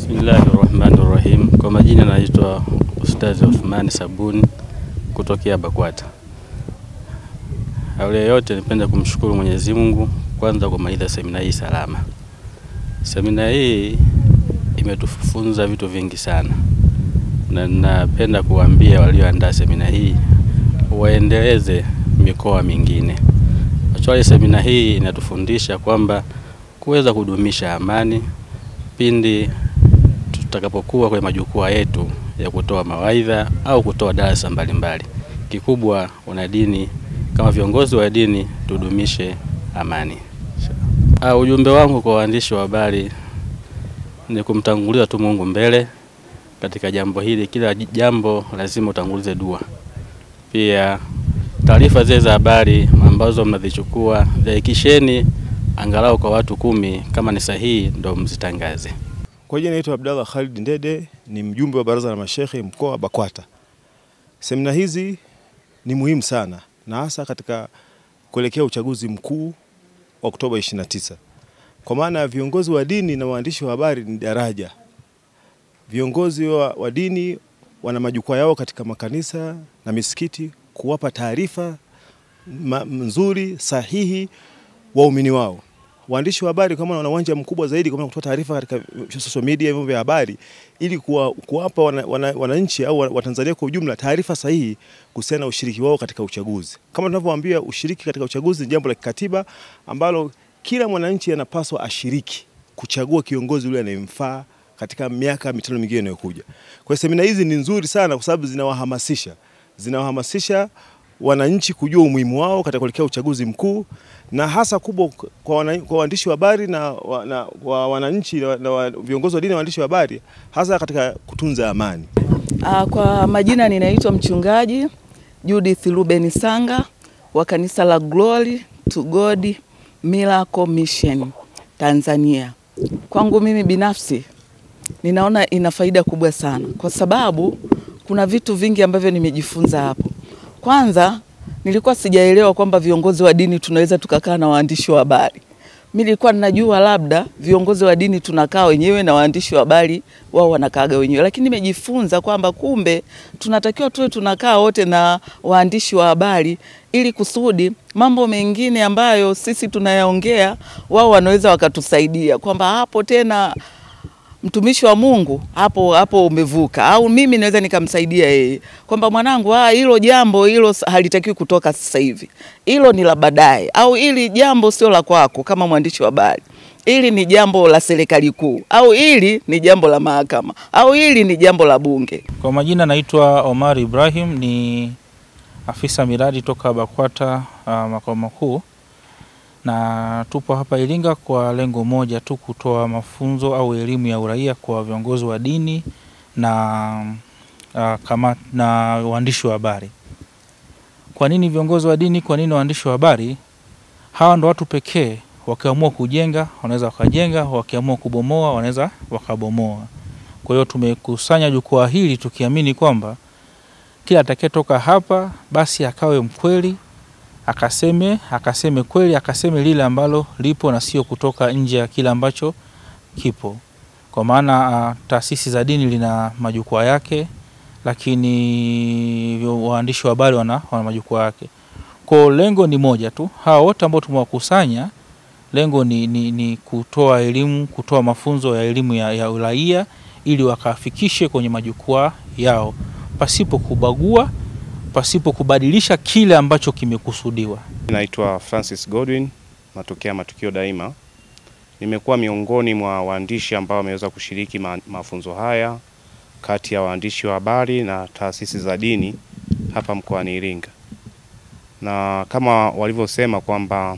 Bismillahirrahmanirrahim. Kwa majina naitwa Ustadh Uthman Sabuni kutokea BAKWATA. Awali yote nipenda kumshukuru Mwenyezi Mungu kwanza kwa maidha semina hii salama. Semina hii imetufunza vitu vingi sana. Na napenda kuambia walioandaa semina hii waendeleze mikoa mingine. Actually semina hii inatufundisha kwamba kuweza kudumisha amani pindi tutakapokuwa kwenye majukwaa yetu ya kutoa mawaidha au kutoa darasa mbalimbali. Kikubwa wanadini kama viongozi wa dini tudumishe amani. Ujumbe wangu kwa waandishi wa habari ni kumtanguliza tu Mungu mbele katika jambo hili. Kila jambo lazima utangulize dua. Pia taarifa zile za habari ambazo mnazichukua hakikisheni angalau kwa watu 10 kama ni sahihi ndio mzitangaze. Kwa jina naitwa Abdallah Khalid Ndede, ni mjumbe wa baraza la mashehe mkoa wa BAKWATA. Semina hizi ni muhimu sana na hasa katika kuelekea uchaguzi mkuu wa Oktoba 29. Kwa maana viongozi wa dini na waandishi wa habari ni daraja. Viongozi wa dini wana majukwaa yao katika makanisa na misikiti kuwapa taarifa nzuri sahihi waumini wao. Waandishi wa habari kama wana uwanja mkubwa zaidi kama kutoa taarifa katika social media, vyombo vya habari, ili kuwapa wananchi au Watanzania kwa ujumla taarifa sahihi kuhusiana na ushiriki wao katika uchaguzi. Kama tunavyoambia, ushiriki katika uchaguzi ni jambo la kikatiba ambalo kila mwananchi anapaswa ashiriki kuchagua kiongozi yule anayemfaa katika miaka 5 mingine inayokuja. Kwa semina hizi ni nzuri sana kwa sababu zinawahamasisha wananchi kujua umuhimu wao katika kuelekea uchaguzi mkuu, na hasa kubwa kwa waandishi wa habari na wananchi na viongozi wa dini na waandishi wa habari hasa katika kutunza amani. Kwa majina ninaitwa mchungaji Judith Ruben Sanga wa kanisa la Glory to God Miracle Mission Tanzania. Kwangu mimi binafsi ninaona ina faida kubwa sana kwa sababu kuna vitu vingi ambavyo nimejifunza hapo. Kwanza nilikuwa sijaelewa kwamba viongozi wa dini tunaweza tukakaa na waandishi wa habari. Mimi nilikuwa ninajua labda viongozi wa dini tunakaa wenyewe na waandishi wa habari wao wanakaaga wenyewe, lakini nimejifunza kwamba kumbe tunatakiwa tuwe tunakaa wote na waandishi wa habari ili kusudi mambo mengine ambayo sisi tunayaongea wao wanaweza wakatusaidia, kwamba hapo tena mtumishi wa Mungu hapo umevuka, au mimi naweza nikamsaidia yeye kwamba mwanangu, hilo jambo hilo halitakiwi kutoka sasa hivi, hilo ni la baadaye, au hili jambo sio la kwako kama mwandishi wa habari, hili ni jambo la serikali kuu, au hili ni jambo la mahakama, au hili ni jambo la bunge. Kwa majina naitwa Omar Ibrahim, ni afisa miradi toka BAKWATA makao makuu, na tupo hapa Iringa kwa lengo moja tu, kutoa mafunzo au elimu ya uraia kwa viongozi wa dini na waandishi wa habari. Kwa nini viongozi wa dini? Kwa nini waandishi wa habari? Hawa ndio watu pekee wakiamua kujenga wanaweza wakajenga, wakiamua kubomoa wanaweza wakabomoa. Kwa hiyo tumekusanya jukwaa hili tukiamini kwamba kila atakayetoka hapa basi akawe mkweli, akaseme kweli, akaseme lile ambalo lipo na sio kutoka nje ya kile ambacho kipo. Kwa maana taasisi za dini lina majukwaa yake, lakini waandishi wa habari wana majukwaa yake. Kwa lengo ni moja tu, hawa wote ambao tumewakusanya, lengo ni kutoa elimu, kutoa mafunzo ya elimu ya uraia ili wakafikishe kwenye majukwaa yao pasipo kubagua, pasipo kubadilisha kile ambacho kimekusudiwa. Naitwa Francis Godwin, natokea Matukio Daima. Nimekuwa miongoni mwa waandishi ambao wameweza kushiriki mafunzo haya kati ya waandishi wa habari na taasisi za dini hapa mkoani Iringa. Na kama walivyosema kwamba